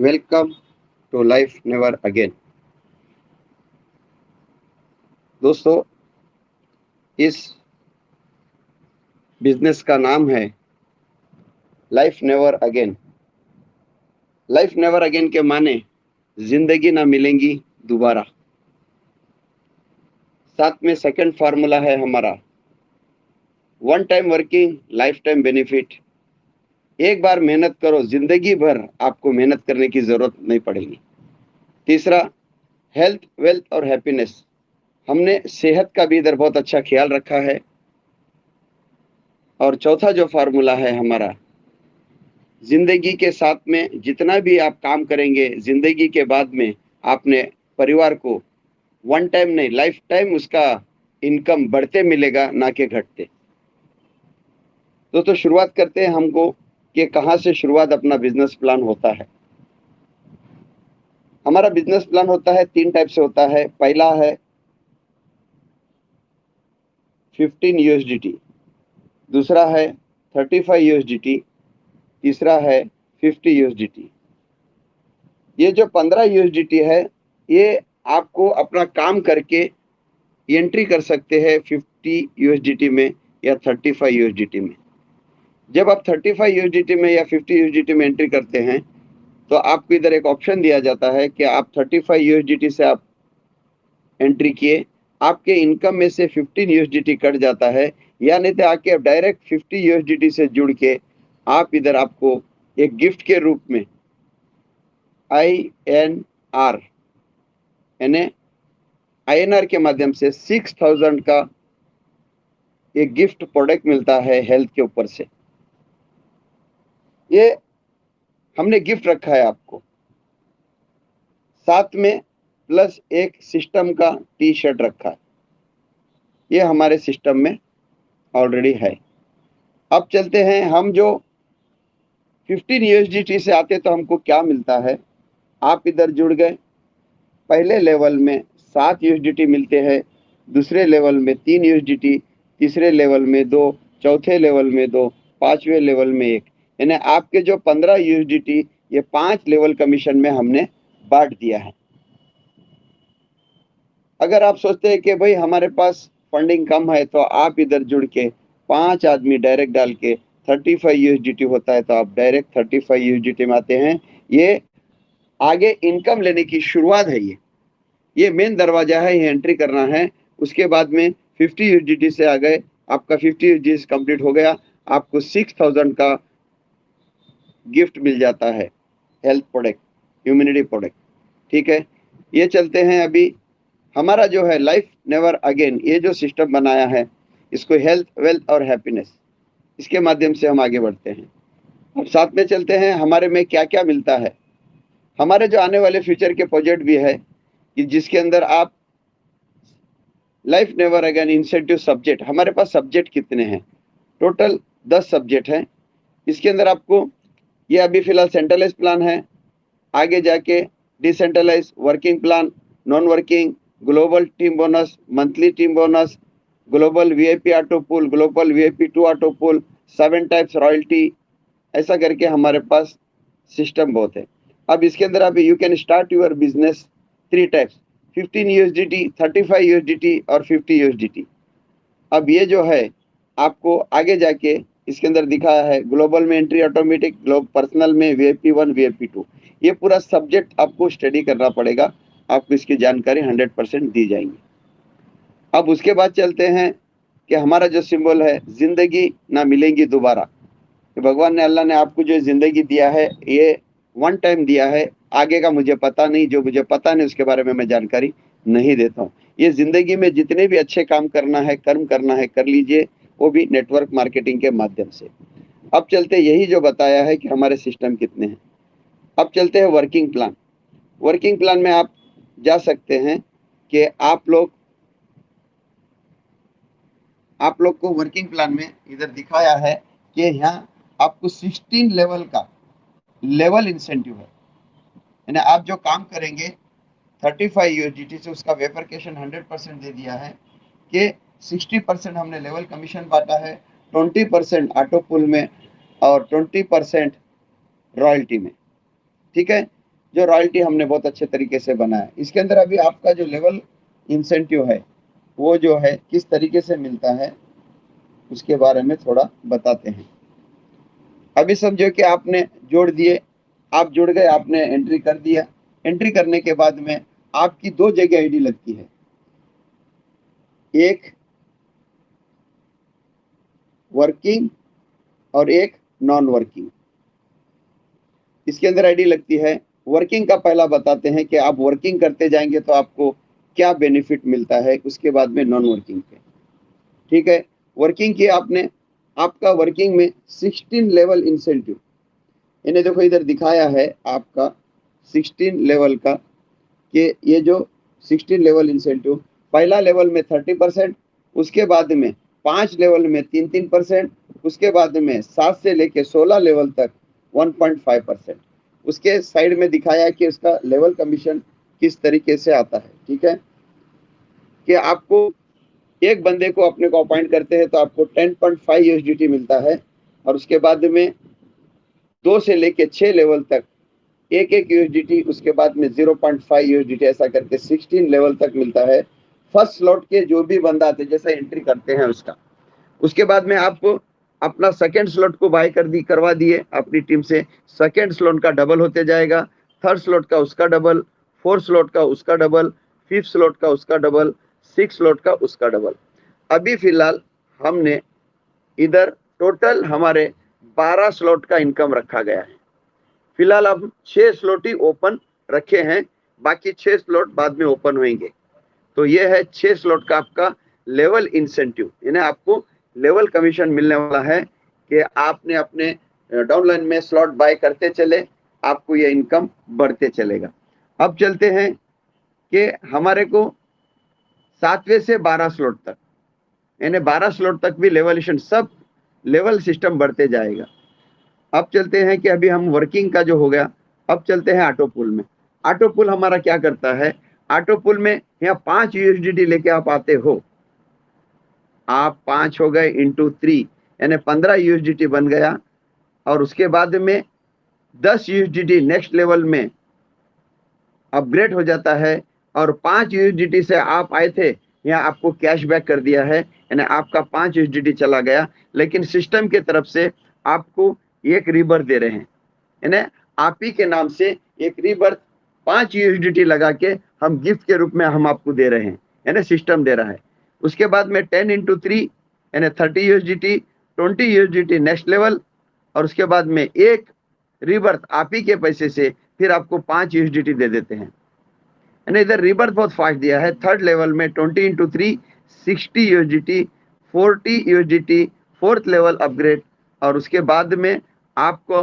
Welcome to life never again. दोस्तों, इस business का नाम है life never again. Life never again के माने जिंदगी ना मिलेंगी दोबारा। साथ में सेकंड फार्मूला है हमारा one time working life time benefit. एक बार मेहनत करो, जिंदगी भर आपको मेहनत करने की जरूरत नहीं पड़ेगी। तीसरा, हेल्थ वेल्थ और हैप्पीनेस। हमने सेहत का भी इधर बहुत अच्छा ख्याल रखा है। और चौथा जो फार्मूला है हमारा, जिंदगी के साथ में जितना भी आप काम करेंगे, जिंदगी के बाद में आपने परिवार को वन टाइम नहीं, लाइफ टाइम उसका इनकम बढ़ते मिलेगा, ना कि घटते। तो शुरुआत करते हैं हमको कि कहाँ से शुरुआत अपना बिजनेस प्लान होता है। हमारा बिजनेस प्लान होता है 3 टाइप से होता है। पहला है 15 यूएसडीटी, दूसरा है 35 यूएसडीटी, तीसरा है 50 यूएसडीटी। ये जो 15 यूएसडीटी है, ये आपको अपना काम करके एंट्री कर सकते हैं 50 यूएसडीटी में या 35 यूएसडीटी में। जब आप 35 यूएसडीटी में या 50 यूएसडीटी में एंट्री करते हैं तो आपको इधर एक ऑप्शन दिया जाता है कि आप 35 यूएसडीटी से आप एंट्री किए, आपके इनकम में से 15 यूएसडीटी कट जाता है, या नहीं तो आके डायरेक्ट 50 यूएसडीटी से जुड़ के आप इधर आपको एक गिफ्ट के रूप में INR यानी INR के माध्यम से 6000 का एक गिफ्ट प्रोडक्ट मिलता है हेल्थ के ऊपर से। ये हमने गिफ्ट रखा है आपको, साथ में प्लस एक सिस्टम का टी शर्ट रखा है। ये हमारे सिस्टम में ऑलरेडी है। अब चलते हैं, हम जो 15 यूएसडीटी से आते तो हमको क्या मिलता है। आप इधर जुड़ गए, पहले लेवल में 7 यूएसडीटी मिलते हैं, दूसरे लेवल में 3 यूएसडीटी, तीसरे लेवल में 2, चौथे लेवल में 2, पांचवें लेवल में 1, यानी आपके जो 15 यूएसडीटी ये 5 लेवल कमीशन में हमने बांट दिया है। अगर आप सोचते हैं कि भाई हमारे पास फंडिंग कम है, तो आप इधर जुड़ के 5 आदमी डायरेक्ट डाल के 35 यूएसडीटी होता है, तो आप डायरेक्ट 35 यूएसडीटी में आते हैं। ये आगे इनकम लेने की शुरुआत है। ये मेन दरवाजा है, ये एंट्री करना है। उसके बाद में 50 यूएसडीटी से आ गए, आपका 50 यूएसडीटी कंप्लीट हो गया, आपको 6000 का गिफ्ट मिल जाता है, हेल्थ प्रोडक्ट, इम्यूनिटी प्रोडक्ट। ठीक है, ये चलते हैं। अभी हमारा जो है लाइफ नेवर अगेन, ये जो सिस्टम बनाया है, इसको हेल्थ वेल्थ और हैप्पीनेस, इसके माध्यम से हम आगे बढ़ते हैं। अब साथ में चलते हैं हमारे में क्या क्या मिलता है। हमारे जो आने वाले फ्यूचर के प्रोजेक्ट भी है कि जिसके अंदर आप life never again incentive subject, हमारे पास सब्जेक्ट कितने हैं, टोटल 10 सब्जेक्ट हैं। इसके अंदर आपको, ये अभी फिलहाल सेंट्रलाइज प्लान है, आगे जाके decentralise working plan, non working, global team bonus, monthly team bonus, global VIP auto pool, global VIP 2 auto pool, 7 types royalty, ऐसा करके हमारे पास सिस्टम बहुत है। अब इसके अंदर आप you can start your business 3 types, 15 USDT, 35 USDT और 50 यूएसडीटी। अब ये जो है आपको आगे जाके इसके अंदर दिखाया है, ग्लोबल में एंट्री ऑटोमेटिक, ग्लोबल पर्सनल में वीआईपी 1 वीआईपी 2, ये पूरा सब्जेक्ट आपको स्टडी करना पड़ेगा, आपको इसकी जानकारी 100% दी जाएंगी। अब उसके बाद चलते हैं कि हमारा जो सिंबल है, जिंदगी ना मिलेंगी दोबारा। भगवान ने, अल्लाह ने आपको जो जिंदगी दिया है, ये वन टाइम दिया है, आगे का मुझे पता नहीं, जो मुझे पता नहीं उसके बारे में मैं जानकारी नहीं देता हूँ। ये जिंदगी में जितने भी अच्छे काम करना है, कर्म करना है, कर लीजिए, वो भी नेटवर्क मार्केटिंग के माध्यम से। अब चलते, यही जो बताया है कि हमारे सिस्टम कितने हैं। अब चलते हैं वर्किंग प्लान। वर्किंग प्लान में आप जा सकते हैं कि आप लोग को वर्किंग प्लान में इधर दिखाया है कि यहाँ आपको 16 लेवल का लेवल इंसेंटिव है, यानी आप जो काम करेंगे 35 यूएसडीटी से उसका वेफिकेशन 100% दे दिया है कि 60% हमने लेवल कमीशन बांटा है, 20% ऑटो पुल में और 20% रॉयल्टी में। ठीक है, जो रॉयल्टी हमने बहुत अच्छे तरीके से बनाया। इसके अंदर अभी आपका जो लेवल इंसेंटिव है वो जो है किस तरीके से मिलता है उसके बारे में थोड़ा बताते हैं। अभी समझो कि आपने जोड़ दिए, आप जुड़ गए, आपने एंट्री कर दिया। एंट्री करने के बाद में आपकी दो जगह आईडी लगती है, एक वर्किंग और एक नॉन वर्किंग। इसके अंदर आईडी लगती है। वर्किंग का पहला बताते हैं कि आप वर्किंग करते जाएंगे तो आपको क्या बेनिफिट मिलता है, उसके बाद में नॉन वर्किंग पे। ठीक है, वर्किंग की आपने, आपका वर्किंग में 16 लेवल इंसेंटिव, इन्हें देखो इधर दिखाया है आपका 16 लेवल का, कि ये जो 16 लेवल इंसेंटिव, पहला लेवल में 30%, उसके बाद में 5 लेवल में 3-3%, उसके बाद में 7 से लेके 16 लेवल तक 1.5%। उसके साइड में दिखाया है कि उसका लेवल कमीशन किस तरीके से आता है। ठीक है, कि आपको एक बंदे को अपने को अपॉइंट करते हैं तो आपको 10.5 यूएसडीटी मिलता है, और उसके बाद में 2 से लेके 6 लेवल तक एक एक यूएसडीटी, उसके बाद में 0.5 यूएसडीटी, ऐसा करके 16 लेवल तक मिलता है। फर्स्ट स्लॉट के जो भी बंदा आते जैसा एंट्री करते हैं उसका, उसके बाद में आप अपना सेकेंड स्लॉट को बाय करवा दिए अपनी टीम से, सेकेंड स्लॉट का डबल होते जाएगा, थर्ड स्लॉट का उसका डबल, फोर्थ स्लॉट का उसका डबल, फिफ्थ स्लॉट का उसका डबल, सिक्स स्लॉट का उसका डबल। अभी फिलहाल हमने इधर टोटल हमारे 12 स्लॉट का इनकम रखा गया है। फिलहाल अब 6 स्लॉट ही ओपन रखे हैं, बाकी 6 स्लॉट बाद में ओपन होंगे। तो ये है 6 स्लॉट का आपका लेवल इंसेंटिव, यानी आपको लेवल कमीशन मिलने वाला है कि आपने अपने डाउनलाइन में स्लॉट बाय करते चले, आपको ये इनकम बढ़ते चलेगा। अब चलते हैं कि हमारे को 7वें से 12 स्लॉट तक, यानी 12 स्लॉट तक भी लेवलेशन, सब लेवल सिस्टम बढ़ते जाएगा। अब चलते हैं कि अभी हम वर्किंग का जो हो गया, अब चलते हैं ऑटो पुल में। ऑटो पुल हमारा क्या करता है, ऑटो पुल में यहाँ 5 यूएसडीटी लेके आप आते हो, आप 5 हो गए इंटू 3, यानी 15 यूएसडीटी बन गया, और उसके बाद में 10 यूएसडीटी नेक्स्ट लेवल में अपग्रेड हो जाता है, और 5 यूएसडीटी से आप आए थे, यहाँ आपको कैशबैक कर दिया है, यानी आपका 5 यूएसडीटी चला गया, लेकिन सिस्टम की तरफ से आपको एक रीबर्थ दे रहे हैं, यानी आप ही के नाम से एक रीबर्थ 5 यूएसडीटी लगा के हम गिफ्ट के रूप में हम आपको दे रहे हैं, यानी सिस्टम दे रहा है। उसके बाद में 10 इंटू 3 यानी 30 यूएसडीटी, 20 यूएसडीटी नेक्स्ट लेवल, और उसके बाद में एक रीबर्थ आप ही के पैसे से फिर आपको 5 यूएसडीटी दे देते हैं, यानी इधर रीबर्थ बहुत फास्ट दिया है। थर्ड लेवल में 20 into 3 60 USDT, 40 USDT fourth level upgrade, और उसके बाद में आपको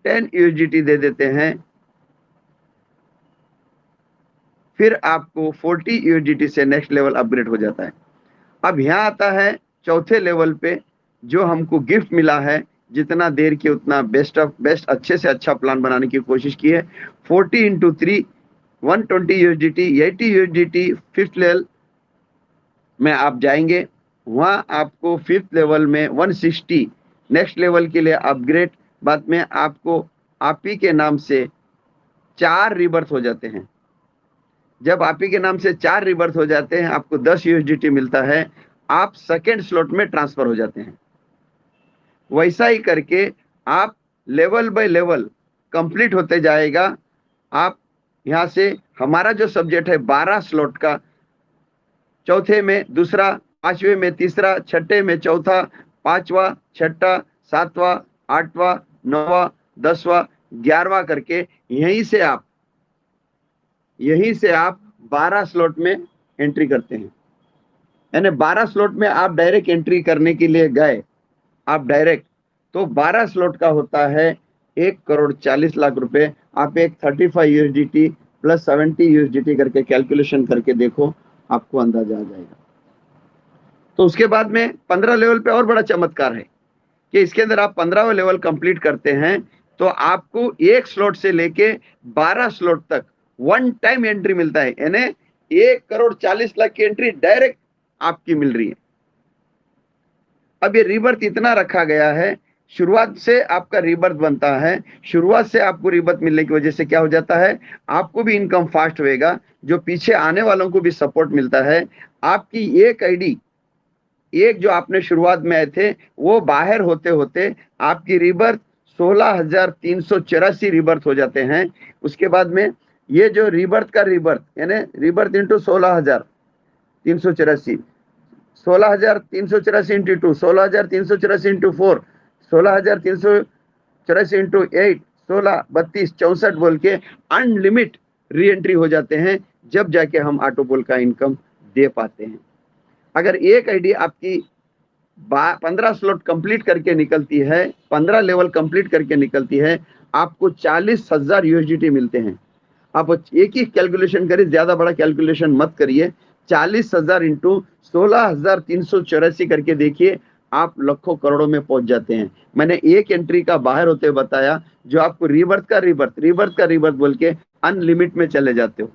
10 यूएसडीटी दे देते हैं, फिर आपको 40 यूएसडीटी से नेक्स्ट लेवल अपग्रेड हो जाता है। अब यहाँ आता है चौथे लेवल पे, जो हमको गिफ्ट मिला है, जितना देर के उतना बेस्ट ऑफ बेस्ट, अच्छे से अच्छा प्लान बनाने की कोशिश की है। 40 into 3 120 USDT, 80 USDT fifth level में आप जाएंगे, वहाँ आपको फिफ्थ लेवल में 160 नेक्स्ट लेवल के लिए अपग्रेड, बाद में आपको आप ही के नाम से 4 रिबर्थ हो जाते हैं। जब आप ही के नाम से 4 रिबर्थ हो जाते हैं, आपको 10 यूएसडीटी मिलता है, आप सेकेंड स्लॉट में ट्रांसफर हो जाते हैं। वैसा ही करके आप लेवल बाय लेवल कंप्लीट होते जाएगा। आप यहाँ से, हमारा जो सब्जेक्ट है 12 स्लॉट का, चौथे में दूसरा, पांचवें में तीसरा, छठे में चौथा, पांचवा, छठा, सातवां, आठवां, नौवां, 10वां, 11वां करके यहीं से आप 12 स्लॉट में एंट्री करते हैं। यानी 12 स्लॉट में आप डायरेक्ट एंट्री करने के लिए गए, आप डायरेक्ट, तो 12 स्लॉट का होता है 1,40,00,000 रुपए। आप एक 35 यूएसडीटी प्लस 70 यूएसडीटी करके कैलकुलेशन करके देखो, आपको अंदाजा आ जाएगा। तो उसके बाद में 15 लेवल पे और बड़ा चमत्कार है कि इसके अंदर आप 15वां लेवल कंप्लीट करते हैं तो आपको एक स्लॉट से लेके 12 स्लॉट तक वन टाइम एंट्री मिलता है, यानी 1,40,00,000 की एंट्री डायरेक्ट आपकी मिल रही है। अब ये रिबर्थ इतना रखा गया है शुरुआत से आपका रीबर्थ बनता है, शुरुआत से आपको रीबर्थ मिलने की वजह से क्या हो जाता है, आपको भी इनकम फास्ट होएगा, जो पीछे आने वालों को भी सपोर्ट मिलता है। आपकी एक आईडी, एक जो आपने शुरुआत में आए थे, वो बाहर होते होते आपकी रीबर्थ 16,384 रीबर्थ हो जाते हैं। उसके बाद में ये जो रीबर्थ का रीबर्थ यानी rebirth into 16,384, 16,384 into 2, 16,384 into 4, 16,384 into 8, 16, 32, 64 बोल के अनलिमिट री एंट्री हो जाते हैं, जब जाके हम ऑटोपोल का इनकम दे पाते हैं। अगर एक आईडी आपकी 15 स्लॉट कंप्लीट करके निकलती है, 15 लेवल कंप्लीट करके निकलती है, आपको 40,000 यूएसडीटी मिलते हैं। आप एक ही कैलकुलेशन करिए, ज्यादा बड़ा कैलकुलेशन मत करिए। 40,000 इंटू 16,384 करके देखिए, आप लाखों करोड़ों में पहुंच जाते हैं। मैंने एक एंट्री का बाहर होते हुए बताया, जो आपको रीबर्थ का रीबर्थ बोल के अनलिमिट में चले जाते हो,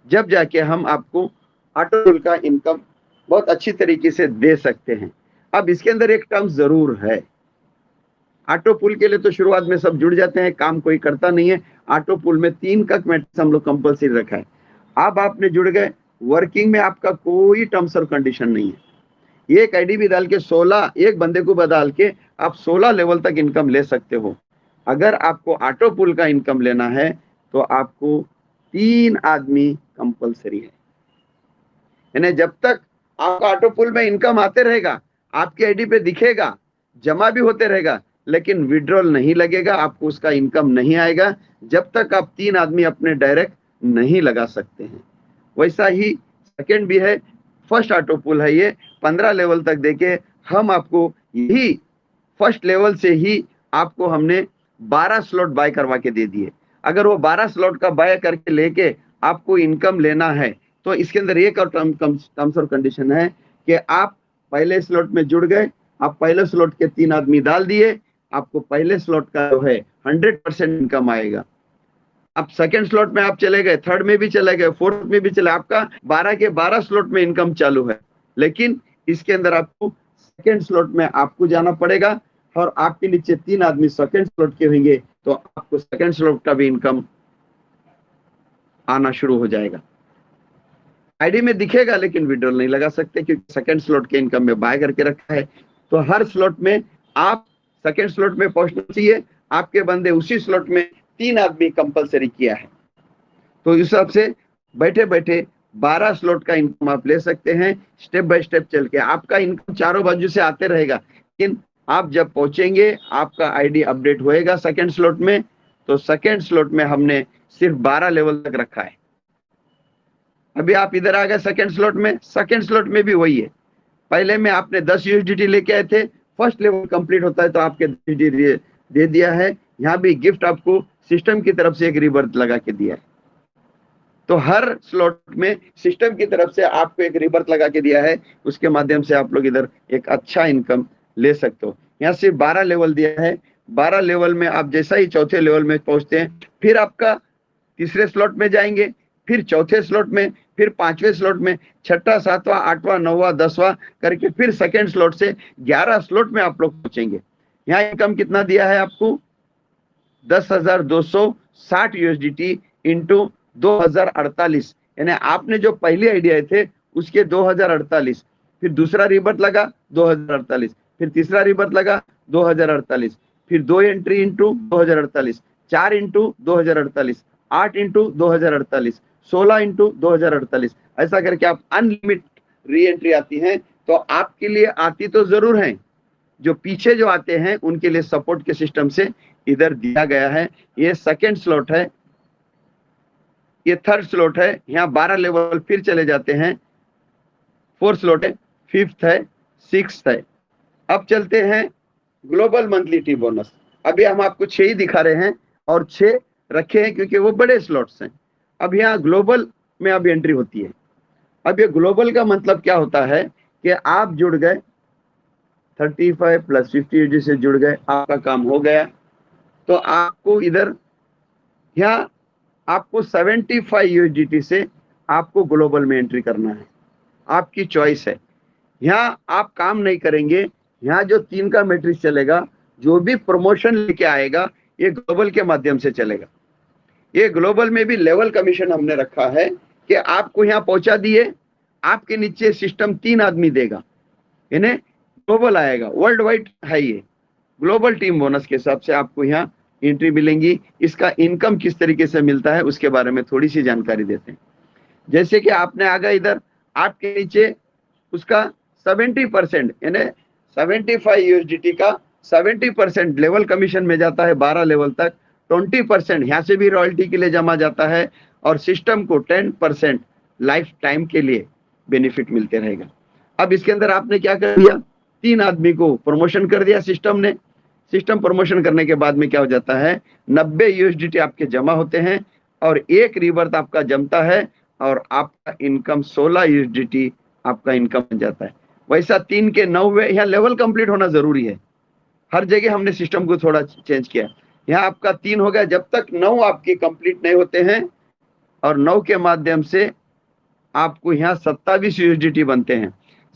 जब जाके हम आपको ऑटो का इनकम बहुत अच्छी तरीके से दे सकते हैं। अब इसके अंदर एक टर्म जरूर है, ऑटो पुल के लिए तो शुरुआत में सब जुड़ जाते हैं, काम कोई करता नहीं है। ऑटो पुल में 3 का मैट्रिक्स हम लोग कंपलसरी रखा है। अब आपने जुड़ गए, वर्किंग में आपका कोई टर्म्स और कंडीशन नहीं है। एक आईडी भी डाल के 16, एक बंदे को बदल के आप 16 लेवल तक इनकम ले सकते हो। अगर आपको ऑटो पुल का इनकम लेना है तो आपको 3 आदमी कंपलसरी है। यानी जब तक आपका ऑटो पुल में इनकम आते रहेगा, आपकी आईडी पे दिखेगा, जमा भी होते रहेगा, लेकिन विड्रॉल नहीं लगेगा, आपको उसका इनकम नहीं आएगा, जब तक आप 3 आदमी अपने डायरेक्ट नहीं लगा सकते हैं। वैसा ही सेकंड भी है, फर्स्ट ऑटो पुल है ये, 15 लेवल तक देके हम आपको यही फर्स्ट लेवल से ही आपको हमने 12 स्लॉट बाय करवा के दे दिए। अगर वो 12 स्लॉट का बाय करके लेके आपको इनकम लेना है, तो इसके अंदर एक और टर्म्स और कंडीशन है कि आप पहले स्लॉट में जुड़ गए, आप पहले स्लॉट के 3 आदमी डाल दिए, आपको पहले स्लॉट का जो है 100% इनकम आएगा। अब सेकंड स्लॉट में आप चले गए, थर्ड में भी चले गए, फोर्थ में भी चले, आपका 12 के 12 स्लॉट में इनकम चालू है। लेकिन इसके अंदर आपको सेकंड स्लॉट में आपको जाना पड़ेगा, और आपके नीचे 3 आदमी सेकंड स्लॉट के होंगे, तो आपको सेकंड स्लॉट का भी इनकम आना शुरू हो जाएगा। आईडी में दिखेगा लेकिन विड्रॉल नहीं लगा सकते, क्योंकि सेकंड स्लॉट के इनकम में बाय करके रखा है। तो हर स्लॉट में आप सेकंड स्लॉट में पहुंचना चाहिए, आपके बंदे उसी स्लॉट में 3 आदमी कंपलसरी किया है। तो इस हिसाब से बैठे बैठे 12 स्लॉट का इनकम आप ले सकते हैं, स्टेप बाय स्टेप चल के आपका इनकम चारों बाजू से आते रहेगा। लेकिन आप जब पहुंचेंगे, आपका आईडी अपडेट होएगा सेकंड स्लॉट में, तो सेकंड स्लॉट में हमने सिर्फ 12 लेवल तक रखा है। अभी आप इधर आ गए सेकंड स्लॉट में, सेकंड स्लॉट में भी वही है। पहले में आपने 10 यूएसडीटी लेके आए थे, फर्स्ट लेवल कंप्लीट होता है तो आपके यूएसडीटी दे दिया है। यहाँ भी गिफ्ट आपको सिस्टम की तरफ से एक रीबर्थ लगा के दिया है। तो हर स्लॉट में सिस्टम की तरफ से आपको एक रीबर्थ लगा के दिया है, उसके माध्यम से आप लोग इधर एक अच्छा इनकम ले सकते हो। यहाँ सिर्फ 12 लेवल दिया है, 12 लेवल में आप जैसा ही चौथे लेवल में पहुंचते हैं, फिर आपका तीसरे स्लॉट में जाएंगे, फिर चौथे स्लॉट में, फिर 5वें स्लॉट में, छठा, 7वां, 8वां, 9वां, 10वां करके फिर सेकंड स्लॉट से 11 स्लॉट में आप लोग पहुंचेंगे। यहाँ इनकम कितना दिया है आपको, 10,260 यूएसडीटी इंटू 2048, यानी आपने जो पहले आइडिया थे उसके 2048, फिर दूसरा रिबर्थ लगा 2048, फिर तीसरा रिबर्थ लगा 2048, फिर 2 entry into 2048, 4 into 2048, 8 into 2048, 16 into 2048, ऐसा करके आप अनलिमिट री एंट्री आती हैं। तो आपके लिए आती तो जरूर है, जो पीछे जो आते हैं उनके लिए सपोर्ट के सिस्टम से इधर दिया गया है। ये सेकंड स्लॉट है, ये थर्ड स्लॉट है, यहाँ 12 लेवल फिर चले जाते हैं, फोर्थ स्लॉट है, फिफ्थ है, सिक्स्थ है। अब चलते हैं ग्लोबल मंथली टी बोनस। अभी हम आपको 6 ही दिखा रहे हैं और 6 रखे हैं क्योंकि वो बड़े स्लॉट्स हैं। अब यहाँ ग्लोबल में अब एंट्री होती है। अब ये ग्लोबल का मतलब क्या होता है कि आप जुड़ गए 35 + 50 से जुड़ गए, आपका काम हो गया। तो आपको इधर यहाँ आपको 75 यूएसडीटी से आपको ग्लोबल में एंट्री करना है, आपकी चॉइस है। यहाँ आप काम नहीं करेंगे, यहाँ जो 3 का मैट्रिक्स चलेगा, जो भी प्रमोशन लेके आएगा ये ग्लोबल के माध्यम से चलेगा। ये ग्लोबल में भी लेवल कमीशन हमने रखा है कि आपको यहाँ पहुंचा दिए, आपके नीचे सिस्टम 3 आदमी देगा, इन्हें ग्लोबल आएगा, वर्ल्ड वाइड है ये। ग्लोबल टीम बोनस के हिसाब से आपको यहाँ एंट्री मिलेंगी। इसका इनकम किस तरीके से मिलता है उसके बारे में थोड़ी सी जानकारी देते हैं। जैसे कि आपने आगे इधर आपके नीचे उसका 70% यानी 75 यूएसडीटी का 70% लेवल कमीशन में जाता है 12 लेवल तक, 20% यहाँ से भी रॉयल्टी के लिए जमा जाता है और सिस्टम को 10% लाइफ टाइम के लिए बेनिफिट मिलते रहेगा। अब इसके अंदर आपने क्या कर दिया, 3 आदमी को प्रमोशन कर दिया सिस्टम ने। सिस्टम प्रमोशन करने के बाद में क्या हो जाता है, 90 यूएसडीटी आपके जमा होते हैं और एक रिवर्थ आपका जमता है और आपका इनकम 16 यूएसडीटी आपका इनकम बन जाता है। वैसा 3 के 9 यहाँ लेवल कंप्लीट होना जरूरी है। हर जगह हमने सिस्टम को थोड़ा चेंज किया। यहाँ आपका 3 हो गया, जब तक 9 आपके कंप्लीट नहीं होते हैं और 9 के माध्यम से आपको यहाँ 27 यूएसडीटी बनते हैं।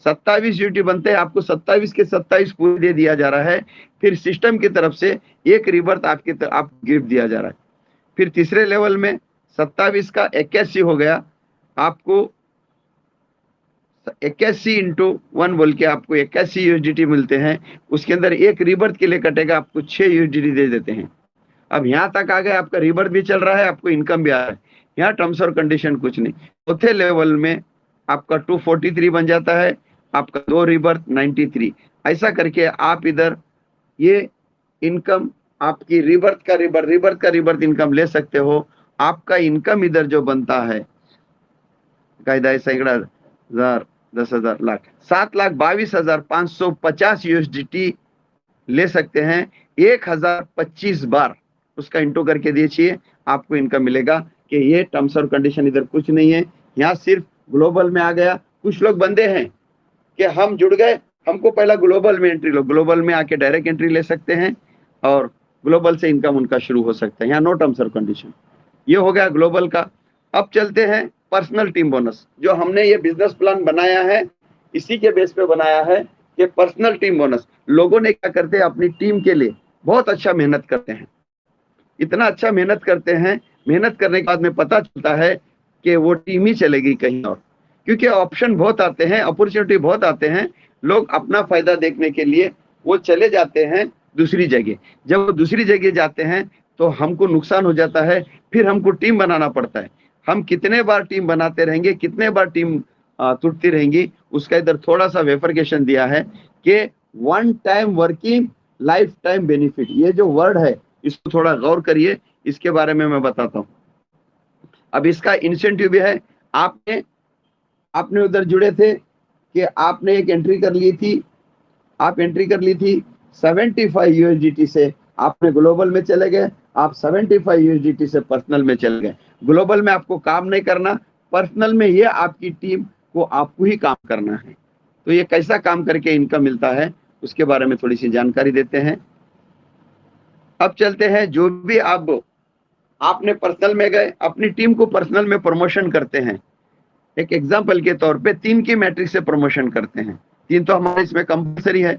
27 यूएसडीटी बनते हैं, आपको 27 के 27 पूरे दे दिया जा रहा है। फिर सिस्टम की तरफ से एक रिवर्थ आपको गिफ्ट दिया जा रहा है। फिर तीसरे लेवल में 27 का 81 हो गया, आपको 81 इंटू 1 बोल के आपको 81 यूएसडीटी मिलते हैं। उसके अंदर एक रिवर्थ के लिए कटेगा, आपको 6 यूएसडीटी दे देते हैं। अब यहाँ तक आ गए, आपका रिवर्थ भी चल रहा है, आपको इनकम भी आ रहा है। यहाँ टर्म्स और कंडीशन कुछ नहीं। चौथे लेवल में आपका 243 बन जाता है, आपका 2 रिवर्थ 93। ऐसा करके आप इधर ये इनकम आपकी रिवर्थ का रिवर्थ इनकम ले सकते हो। आपका इनकम इधर जो बनता है कायदा है सैकड़ा हजार 10,000 लाख 7,22,550 यूएसडीटी ले सकते हैं। 1,025 बार उसका इंटू करके दीजिए, आपको इनकम मिलेगा। कि ये टर्म्स और कंडीशन इधर कुछ नहीं है, यहाँ सिर्फ ग्लोबल में आ गया। कुछ लोग बंदे हैं कि हम जुड़ गए, हमको पहला ग्लोबल में एंट्री लो, ग्लोबल में आके डायरेक्ट एंट्री ले सकते हैं और ग्लोबल से इनकम उनका शुरू हो सकता है। यहाँ नो टर्म्स और कंडीशन। ये हो गया ग्लोबल का। अब चलते हैं पर्सनल टीम बोनस। जो हमने ये बिजनेस प्लान बनाया है इसी के बेस पे बनाया है कि पर्सनल टीम बोनस। लोगों ने क्या करते हैं, अपनी टीम के लिए बहुत अच्छा मेहनत करते हैं। इतना अच्छा मेहनत करते हैं, मेहनत करने के बाद में पता चलता है कि वो टीम ही चलेगी कहीं और, क्योंकि ऑप्शन बहुत आते हैं, अपॉर्चुनिटी बहुत आते हैं। लोग अपना फायदा देखने के लिए वो चले जाते हैं दूसरी जगह। जब वो दूसरी जगह जाते हैं तो हमको नुकसान हो जाता है, फिर हमको टीम बनाना पड़ता है। हम कितने बार टीम बनाते रहेंगे, कितने बार टीम टूटती रहेंगी, उसका इधर थोड़ा सा वेफिकेशन दिया है कि 1 time working life time benefit. ये जो वर्ड है इसको थोड़ा गौर करिए, इसके बारे में मैं बताता हूँ। अब इसका इंसेंटिव भी है। आपने उधर जुड़े थे कि आपने एक एंट्री कर ली थी, आप एंट्री कर ली थी 75 यूएसडीटी से, आपने ग्लोबल में चले गए, आप 75 यूएसडीटी से पर्सनल में चले गए। ग्लोबल में आपको काम नहीं करना, पर्सनल में ये आपकी टीम को आपको ही काम करना है। तो ये कैसा काम करके इनकम मिलता है उसके बारे में थोड़ी सी जानकारी देते हैं। अब चलते हैं, जो भी आपने पर्सनल में गए, अपनी टीम को पर्सनल में प्रमोशन करते हैं। एक एग्जांपल के तौर पे 3 की मैट्रिक से प्रमोशन करते हैं। 3 तो हमारे इसमें कंपलसरी है,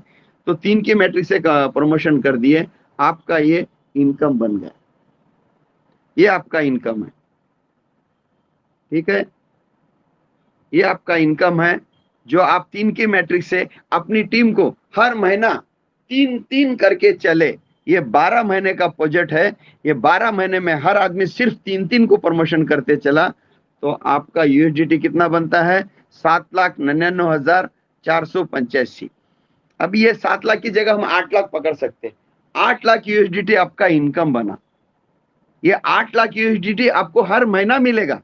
तो 3 की मैट्रिक से प्रमोशन कर दिए, आपका ये इनकम बन गया। ये आपका इनकम है, ठीक है। ये आपका इनकम है जो आप 3 की मैट्रिक से अपनी टीम को हर महीना 3-3 करके चले। ये 12 महीने का प्रोजेक्ट है। ये 12 महीने में हर आदमी सिर्फ 3-3 को प्रमोशन करते चला तो आपका यूएसडीटी कितना बनता है, 7,99,485। अब ये 7 लाख की जगह हम 8 लाख पकड़ सकते हैं। 8 लाख यूएसडीटी आपका इनकम बना। ये 8 लाख यूएसडीटी आपको हर महीना मिलेगा,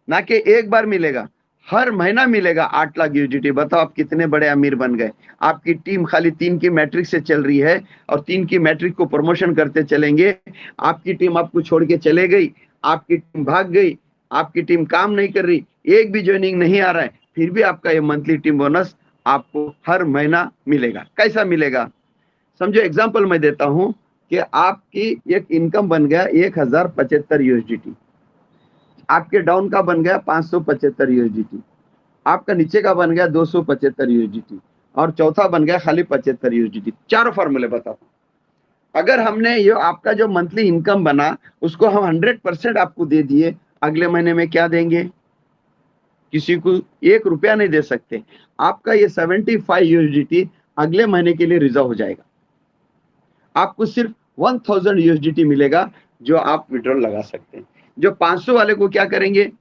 ना कि एक बार मिलेगा, हर महीना मिलेगा 8 लाख यूएसडीटी। बताओ आप कितने बड़े अमीर बन गए। आपकी टीम खाली 3 की मैट्रिक से चल रही है और 3 की मैट्रिक को प्रमोशन करते चलेंगे। आपकी टीम आपको छोड़ के चले गई, आपकी टीम भाग गई, आपकी टीम काम नहीं कर रही, एक भी ज्वाइनिंग नहीं आ रहा है, फिर भी आपका ये मंथली टीम बोनस आपको हर महीना मिलेगा। कैसा मिलेगा समझो, एग्जाम्पल मैं देता हूं कि आपकी एक इनकम बन गया 1,075 यूएसडीटी, आपके डाउन का बन गया 575 यूएसडीटी, आपका नीचे का बन गया 275 यूएसडीटी और चौथा बन गया खाली 75 यूएसडीटी। चारों फॉर्मूले बताता हूँ। अगर हमने ये आपका जो मंथली इनकम बना उसको हम 100% आपको दे दिए, अगले महीने में क्या देंगे? किसी को 1 रुपया नहीं दे सकते। आपका ये 75 यूएसडीटी अगले महीने के लिए रिजर्व हो जाएगा। आपको सिर्फ 1000 यूएसडीटी मिलेगा जो आप विड्रॉल लगा सकते हैं। जो 500 वाले को क्या करेंगे?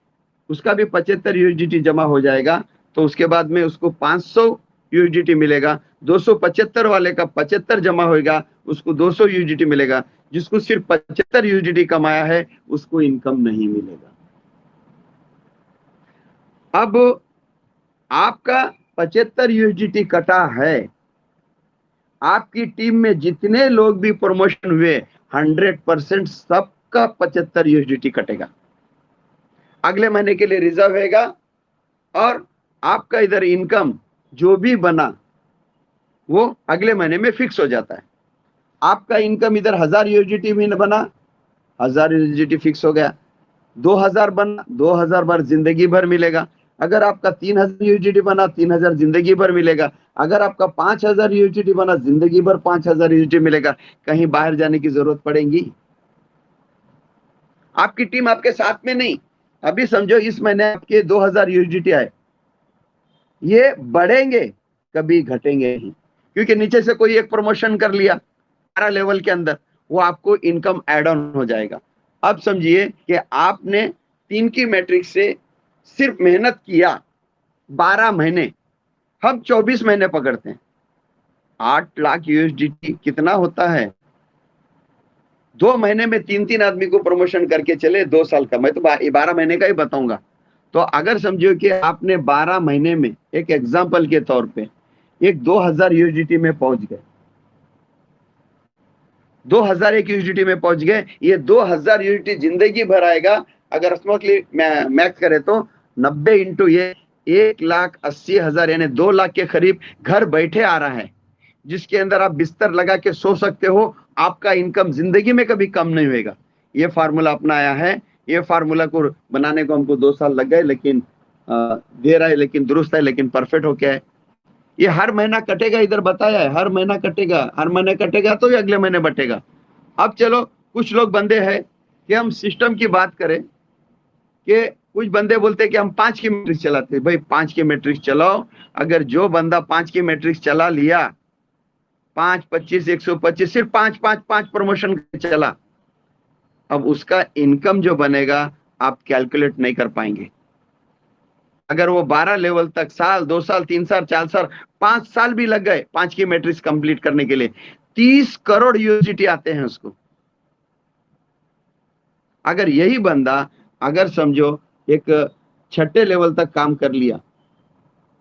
उसका भी 75 यूएसडीटी जमा हो जाएगा, तो उसके बाद में उसको 500 यूएसडीटी मिलेगा। 275 वाले का 75 जमा होगा, उसको 200 यूएसडीटी मिलेगा। जिसको सिर्फ 75 यूएसडीटी कमाया है उसको इनकम नहीं मिलेगा। अब आपका 75 यूएसडीटी कटा है, आपकी टीम में जितने लोग भी प्रमोशन हुए 100% सबका 75 यूएसडीटी कटेगा, अगले महीने के लिए रिजर्व रहेगा। और आपका इधर इनकम जो भी बना वो अगले महीने में फिक्स हो जाता है। आपका इनकम इधर 1000 यूएसडीटी में बना, 1000 यूएसडीटी फिक्स हो गया। 2000 बना, 2000 बार जिंदगी भर मिलेगा। अगर आपका 3000 यूएसडीटी बना, 3000 जिंदगी भर मिलेगा। अगर आपका 5000 यूएसडीटी बना, जिंदगी भर 5000 यूएसडीटी मिलेगा। कहीं बाहर जाने की जरूरत पड़ेगी? आपकी टीम आपके साथ में नहीं। अभी समझो इस महीने आपके 2000 यूएसडीटी आए, ये बढ़ेंगे कभी घटेंगे नहीं, क्योंकि नीचे से कोई एक प्रमोशन कर लिया 12 लेवल के अंदर, वो आपको इनकम एड ऑन हो जाएगा। अब समझिए कि आपने 3 की मैट्रिक्स से सिर्फ मेहनत किया 12 महीने, हम 24 महीने पकड़ते हैं। 8 लाख यूएसडीटी कितना होता है? 2 महीने में 3-3 आदमी को प्रमोशन करके चले 2 साल का। मैं तो 12 महीने का ही बताऊंगा। तो अगर समझो कि आपने 12 महीने में, एक एग्जाम्पल के तौर पे, एक 2000 यूएसडीटी में पहुंच गए, 2001 यूएसडीटी में पहुंच गए, ये 2000 यूएसडीटी जिंदगी भर आएगा। अगर स्मॉटली मैथ करें तो 90 इंटू ये 1,80,000 यानी 2 लाख के करीब घर बैठे आ रहा है, जिसके अंदर आप बिस्तर लगा के सो सकते हो। आपका इनकम जिंदगी में कभी कम नहीं होगा। ये फार्मूला अपनाया है। ये फार्मूला को बनाने को हमको 2 साल लग गए, लेकिन देर है लेकिन दुरुस्त है, लेकिन परफेक्ट हो गया है। ये हर महीना कटेगा, इधर बताया है, हर महीना कटेगा, हर महीने कटेगा तो ये अगले महीने बटेगा। अब चलो कुछ लोग बंदे हैं कि हम सिस्टम की बात करें, कि कुछ बंदे बोलते हैं कि हम 5 की मैट्रिक्स चलाते हैं। भाई 5 की मैट्रिक्स चलाओ। अगर जो बंदा 5 की मैट्रिक्स चला लिया, 5, 25, 125, सिर्फ 5 प्रमोशन चला, अब उसका इनकम जो बनेगा आप कैलकुलेट नहीं कर पाएंगे। अगर वो 12 लेवल तक, साल, 2 साल, 3 साल, 4 साल, 5 साल भी लग गए 5 की मैट्रिक्स कंप्लीट करने के लिए, 30 करोड़ यूएसडीटी आते हैं उसको। अगर यही बंदा, अगर समझो एक 6ठे लेवल तक काम कर लिया,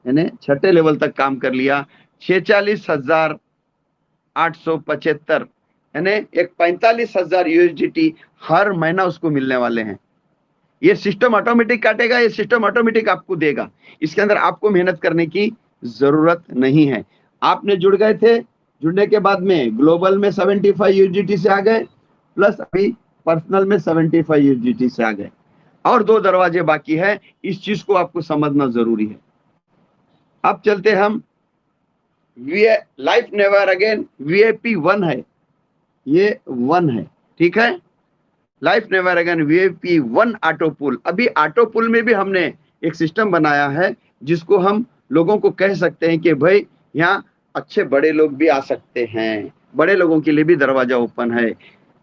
यानी 6ठे लेवल तक काम कर लिया, 46,875 यानी एक 45,000 यूएसडीटी हर महीना उसको मिलने वाले हैं। ये सिस्टम ऑटोमेटिक काटेगा, ये सिस्टम ऑटोमेटिक आपको देगा। इसके अंदर आपको मेहनत करने की जरूरत नहीं है। आपने जुड़ गए थे, जुड़ने के बाद में ग्लोबल में 75 यूएसडीटी से आ गए, प्लस अभी पर्सनल में 75 यूएसडीटी से आ गए, और 2 दरवाजे बाकी है। इस चीज को आपको समझना जरूरी है। अब चलते हम लाइफ नेवर अगेन वीआईपी 1 है, ये 1 है, ठीक है। Life never again VIP 1 auto pool. अभी ऑटो पुल में भी हमने एक सिस्टम बनाया है जिसको हम लोगों को कह सकते हैं कि भाई यहाँ अच्छे बड़े लोग भी आ सकते हैं, बड़े लोगों के लिए भी दरवाजा ओपन है,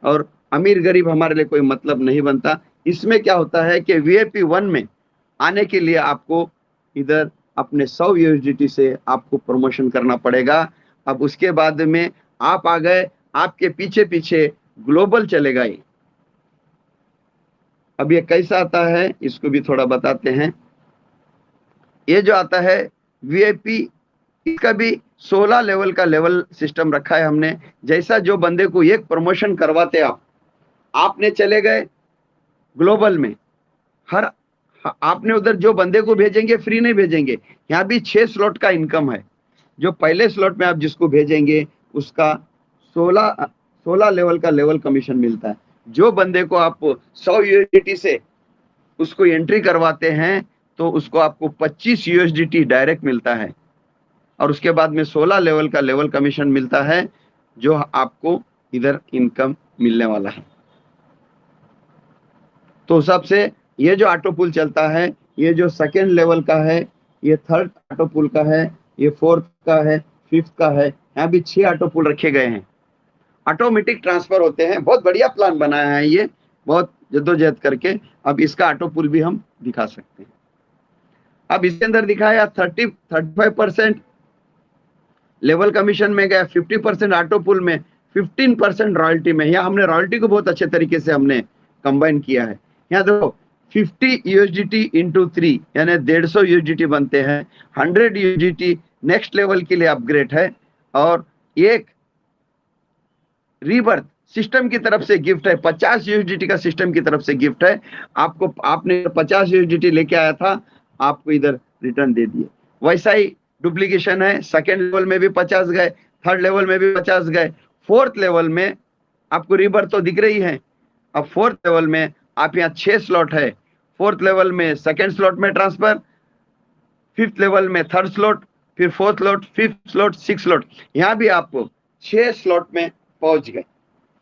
और अमीर गरीब हमारे लिए कोई मतलब नहीं बनता। इसमें क्या होता है कि वीआईपी 1 में आने के लिए आपको इधर अपने 100 यूएसडीटी से आपको प्रमोशन करना पड़ेगा। अब उसके बाद में आप आ गए, आपके पीछे पीछे ग्लोबल चलेगा। अब ये कैसा आता है इसको भी थोड़ा बताते हैं। ये जो आता है वीआईपी, इसका भी 16 लेवल का लेवल सिस्टम रखा है हमने। जैसा जो बंदे को एक प्रमोशन करवाते आपने चले गए ग्लोबल में, हर आपने उधर जो बंदे को भेजेंगे फ्री नहीं भेजेंगे। यहाँ भी 6 स्लॉट का इनकम है। जो पहले स्लॉट में आप जिसको भेजेंगे उसका 16 लेवल का लेवल कमीशन मिलता है। जो बंदे को आप 100 यूएसडीटी से उसको एंट्री करवाते हैं तो उसको आपको 25 यूएसडीटी डायरेक्ट मिलता है। और उसके बाद में 16 लेवल का लेवल कमीशन मिलता है, जो आपको इधर इनकम मिलने वाला है। तो उस हिसाब से ये जो ऑटो पुल चलता है, ये जो सेकेंड लेवल का है, ये थर्ड ऑटो पुल का है, ये फोर्थ का है, फिफ्थ का है, यहाँ भी 6 ऑटो पुल रखे गए हैं, ऑटोमेटिक ट्रांसफर होते हैं। बहुत बढ़िया प्लान बनाया है ये, बहुत जद्दोजहद करके। अब इसका ऑटो पुल भी हम दिखा सकते हैं। अब इसके अंदर दिखाया 35% लेवल कमीशन में गया, 50% ऑटो पुल में, 15% रॉयल्टी में। यहाँ हमने रॉयल्टी को बहुत अच्छे तरीके से हमने कंबाइन किया है। यहाँ देखो 50 USDT इंटू 3 यानी 150 USDT बनते हैं। 100 USDT नेक्स्ट लेवल के लिए अपग्रेड है, और एक रीबर्थ सिस्टम की तरफ से गिफ्ट है। 50 USDT का सिस्टम की तरफ से गिफ्ट है आपको। आपने 50 USDT लेके आया था, आपको इधर रिटर्न दे दिए। वैसा ही डुप्लीकेशन है, सेकेंड लेवल में भी 50 गए, थर्ड लेवल में भी 50 गए, फोर्थ लेवल में आपको रीबर्थ तो दिख रही है। अब फोर्थ लेवल में आप यहाँ 6 स्लॉट है, फोर्थ लेवल में सेकेंड स्लॉट में ट्रांसफर, फिफ्थ लेवल में थर्ड स्लॉट, फिर fourth slot, fifth slot, six slot. यहाँ भी आपको 6 स्लॉट में पहुंच गए।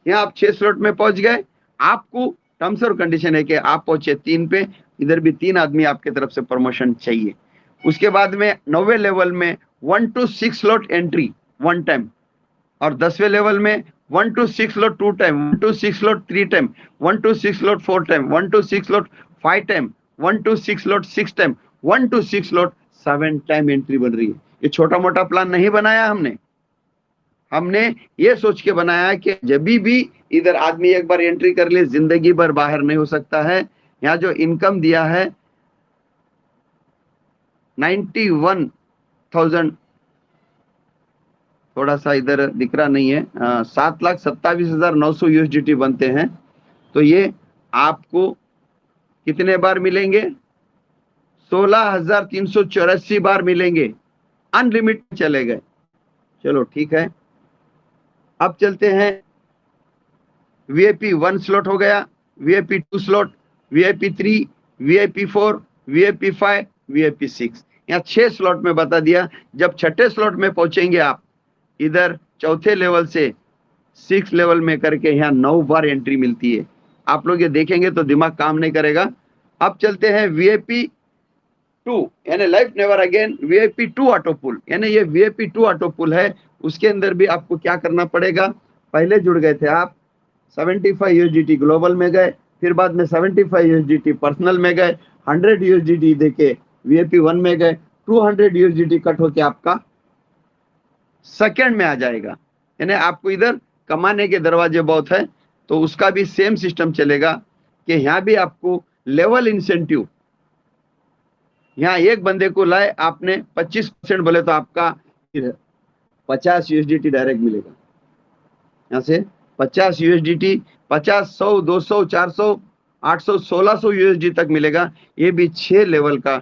यहाँ आप 6 स्लॉट में पहुंच गए। आपको टर्म्स और कंडीशन है कि आप पहुंचे 3 पे, इधर भी 3 आदमी आपके तरफ से प्रमोशन चाहिए। उसके बाद में 9वें लेवल में 1 to 6 स्लॉट एंट्री 1 टाइम, और 10वें लेवल में 1 to 6 slot 2 time, 1 to 6 slot 3 time, 1 to 6 slot 4 time, 1 to 6 slot 5 time, 1 to 6 slot 6 time, 1 to 6 slot 7 time entry बन रही है। ये छोटा मोटा प्लान नहीं बनाया हमने ये सोच के बनाया कि जब भी इधर आदमी एक बार एंट्री कर ले, जिंदगी भर बाहर नहीं हो सकता है। यहाँ जो इनकम दिया है 91,000, थोड़ा सा इधर दिख रहा नहीं है, 7,27,900 USDT बनते हैं। तो ये आपको कितने बार मिलेंगे? 16,384 बार मिलेंगे, अनलिमिटेड चले गए। चलो ठीक है, अब चलते हैं। VIP 1 स्लॉट हो गया, VIP 2 slot, VIP 3, VIP 4, VIP 5, VIP 6। यहाँ 6 स्लॉट में बता दिया। जब छठे स्लॉट में पहुंचेंगे आप, इधर चौथे लेवल से 6 लेवल में करके यहाँ 9 बार एंट्री मिलती है। आप लोग ये देखेंगे तो दिमाग काम नहीं करेगा। अब चलते हैं VIP 2 यानी life never again, VIP 2 auto pool, यानी ये VIP 2 ऑटो पुल है। उसके अंदर भी आपको क्या करना पड़ेगा? पहले जुड़ गए थे आप, 75 USDT ग्लोबल में गए, फिर बाद में 75 USDT पर्सनल में गए, 100 USDT देके VIP 1 में गए, 200 USDT कट होके आपका सेकेंड में आ जाएगा। यानी आपको इधर कमाने के दरवाजे बहुत है। तो उसका भी सेम सिस्टम चलेगा कि यहाँ भी आपको लेवल इंसेंटिव, यहाँ एक बंदे को लाए आपने 25% बोले तो आपका 50 USDT डायरेक्ट मिलेगा। यहाँ से 50 USDT, 50, 100, 200, 400, 800, 1600 USD तक मिलेगा। ये भी 6 लेवल का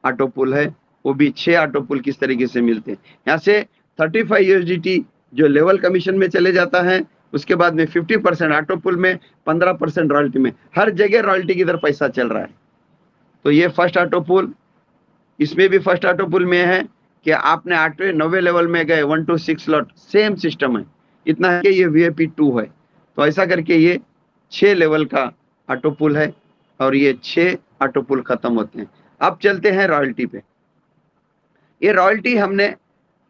ऑटो पुल है। वो भी 6 ऑटो पुल किस तरीके से मिलते हैं। यहाँ से 35 USDT जो लेवल कमीशन में चले जाता है, उसके बाद में 50% ऑटो पुल में, 15% रॉयल्टी में। हर जगह रॉयल्टी की इधर पैसा चल रहा है। तो ये फर्स्ट ऑटो पुल, इसमें भी फर्स्ट ऑटो पुल में है कि आपने 8वें 9वें लेवल में गए, 1 to 6 स्लॉट, सेम सिस्टम है। इतना है कि ये VIP 2 है। तो ऐसा करके ये 6 लेवल का ऑटो पुल है, और ये 6 ऑटो पुल खत्म होते हैं। अब चलते हैं रॉयल्टी पे। ये रॉयल्टी हमने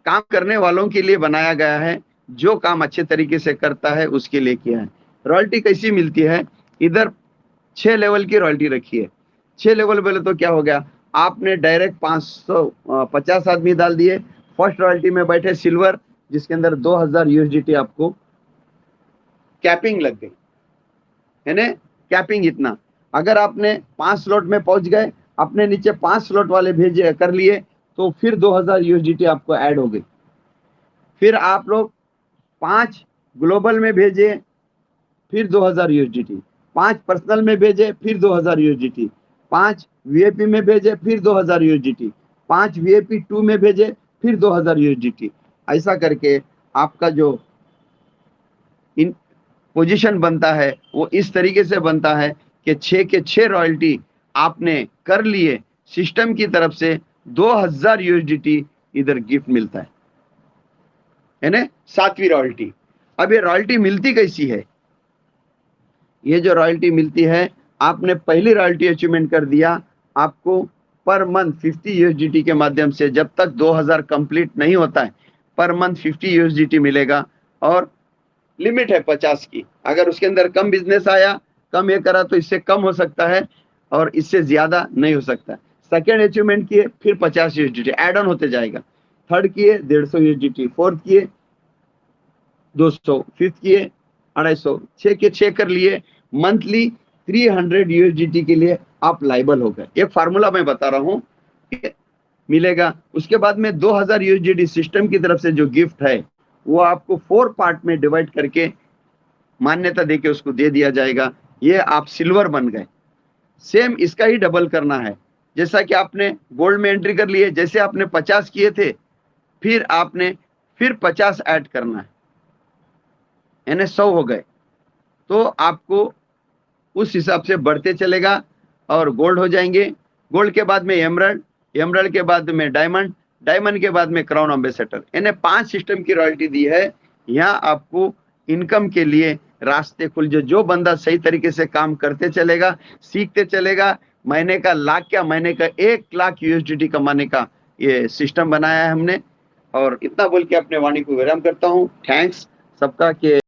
काम करने वालों के लिए बनाया गया है, जो काम अच्छे तरीके से करता है उसके लिए किया है। रॉयल्टी कैसी मिलती है? इधर 6 लेवल की रॉयल्टी रखी है। 6 लेवल बोले तो क्या हो गया? आपने डायरेक्ट 550 आदमी डाल दिए, फर्स्ट रॉयल्टी में बैठे सिल्वर, जिसके अंदर 2000 USDT आपको कैपिंग लग गई, है ना? कैपिंग इतना। अगर आपने 5 स्लॉट में पहुंच गए, अपने नीचे 5 स्लॉट वाले भेजे कर लिए, तो फिर 2000 USDT आपको ऐड हो गई। फिर आप लोग 5 ग्लोबल में भेजे, फिर 2000 USDT, 5 पर्सनल में भेजे, फिर 2000 USDT, 5 VIP में भेजे, फिर 2000 USDT, 5 VIP 2 में भेजे, फिर 2000 USDT। ऐसा करके आपका जो इन पोजीशन बनता है वो इस तरीके से बनता है कि 6 के 6 रॉयल्टी आपने कर लिए, सिस्टम की तरफ से 2000 USDT इधर गिफ्ट मिलता है। है ना, 7वीं रॉयल्टी। अब ये रॉयल्टी मिलती कैसी है? ये जो रॉयल्टी मिलती है, आपने पहली रॉयल्टी अचीवमेंट कर दिया, आपको पर मंथ 50 यूएसडीटी के माध्यम से, जब तक 2000 कंप्लीट नहीं होता है, पर मंथ 50 यूएसडीटी मिलेगा। और लिमिट है 50 की। अगर उसके अंदर कम बिजनेस आया, कम ये करा, तो इससे कम हो सकता है और इससे ज्यादा नहीं हो सकता। सेकेंड अचीवमेंट किए, फिर 50 यूएसडीटी एड ऑन होते जाएगा। थर्ड किए 150 यूएसडीटी, फोर्थ किए 200, फिफ्थ किए 250, 6 के 6 कर लिए। मंथली 300 यूएसडीटी के लिए आप लाइबल हो गए। एक फार्मूला मैं बता रहा हूं, मिलेगा। उसके बाद में 2000 यूएसडीटी सिस्टम की तरफ से जो गिफ्ट है, वो आपको 4 पार्ट में डिवाइड करके मान्यता देके उसको दे दिया जाएगा। ये आप सिल्वर बन गए। सेम इसका ही डबल करना है। जैसा कि आपने गोल्ड में एंट्री कर लिए, जैसे आपने 50 किए थे, फिर आपने फिर 50 ऐड करना है, यानी 100 हो गए। तो आपको उस हिसाब से बढ़ते चलेगा और गोल्ड हो जाएंगे। गोल्ड के बाद में एमरल्ड, एमरल्ड के बाद में डायमंड, डायमंड के बाद में क्राउन एम्बेसडर। यानी 5 सिस्टम की रॉयल्टी दी है। यहाँ आपको इनकम के लिए रास्ते खुल, जो बंदा सही तरीके से काम करते चलेगा, सीखते चलेगा, महीने का लाख, क्या महीने का 1 लाख यूएसडीटी कमाने का ये सिस्टम बनाया है हमने। और इतना बोल के अपने वाणी को विराम करता हूँ। थैंक्स सबका। के